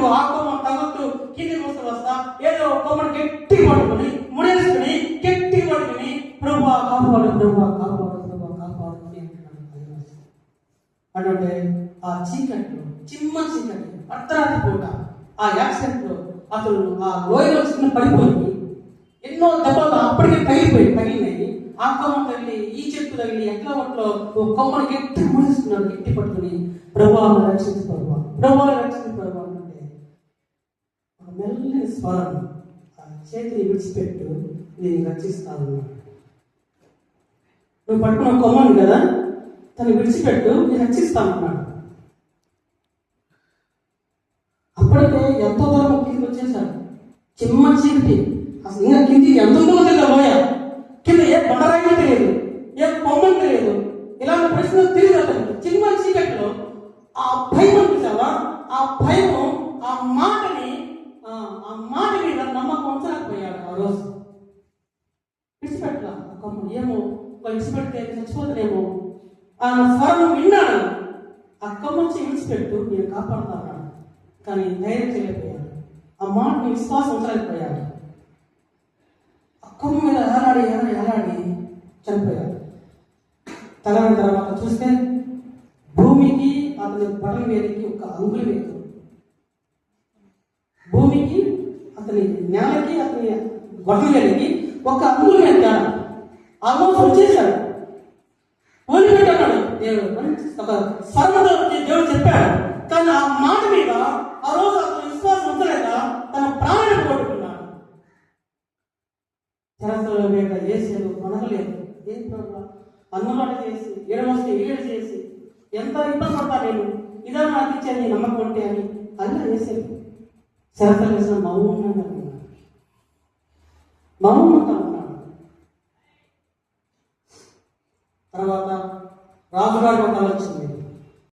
నువ్వు ఆ కొమ్మ తగులుతూ కిందికి వస్తా ఏదో కొమ్మను గట్టి పడుకుని ముడేసుకుని గట్టి పడుకుని ప్రభువా కాపాడు ప్రభువా కాపాడు ప్రభువా కాపాడు అని అంటున్నాడు. అంటే ఆ చీకట్లో చిమ్మ చీకటి అర్ధరాత్రి పూట ఆ యాక్సిడెంట్ లో అతను ఆ లోయలో చిన్న పడిపోయి ఎన్నో దెబ్బలు అప్పటికే తగిలినాయి. ఆ కొమ్మ తగిలి ఈ చెట్టు తగిలి ఎట్లా ఒంట్లో కొమ్మను గట్టి ముడేస్తున్నాడు, గట్టి పట్టుకుని ప్రభువాను రక్షించు ప్రభువా, ప్రభువాను రక్షించు ప్రభువా అంటే ఒక మెల్లని స్వరం ఆ చేతిని విడిచిపెట్టు, నేను రక్షిస్తాను. నువ్వు పట్టుకున్న కొమ్మని కదా, తను విడిచిపెట్టు, నేను రక్షిస్తానన్నాడు. అప్పటికే ఎంతో దూరం కిందికి వచ్చేసాడు. చిమ్మ చీకటి, అసలు ఇంకా కిందికి ఎంత ఉందో పోయా, కింద ఏ బండరాయి తెలియదు, ఏ కొమ్మని తెలియదు, ఇలాంటి ప్రశ్నలు తెలియదు అతనికి. చిమ్మ చీకటిలో ఆ భయం అనిపిస్తావా, ఆ భయం ఆ మాటని మీద నమ్మకం ఉంచలేకపోయాడు. ఆ రోజు విడిచిపెట్టలా ఆ కొమ్మ, ఏమో విడిచిపెడితే చచ్చిపోతానేమో ఆ స్వరం విన్నాడు. ఆ కొమ్మ వచ్చి విడిచిపెట్టు, నేను కాపాడుతాను. కానీ ధైర్యం చేయలేకపోయాడు, ఆ మాటని విశ్వాసం ఉంచలేకపోయాడు. ఆ కొమ్మ మీద ఏలాడి చనిపోయాడు. తెల్లని తర్వాత చూస్తే భూమికి అతని బటన్ వేదికి ఒక అంగుళం వేయదు. భూమికి అతని నేలకి అతని బటన్ వేదికి ఒక అంగుళం వేస్తాడు. ఆల్మోస్ట్ వచ్చేసాడు, వదిలిపెట్టాడు. దేవుడు ఒక స్వరంతో దేవుడు చెప్పాడు. కానీ ఆ మాట మీద ఆ రోజు అతను విశ్వాసం ఉంచలేక తన ప్రాణాన్ని పోగొట్టుకున్నాడు. చరస్తుల మీద వేసేది కొనగలేదు. ఏం ప్రభావ అన్నమాట చేసి ఏడమొస్తే ఏడు చేసి ఎంత ఇబ్బంది పడతా, నేను ఇదా నాకు ఇచ్చాను నీ నమ్మకం ఉంటే అని అలా వేసాడు. శరతలు వేసిన మౌనంగా ఉన్నాడు. తర్వాత రాజుగారికి ఒక కళ వచ్చింది.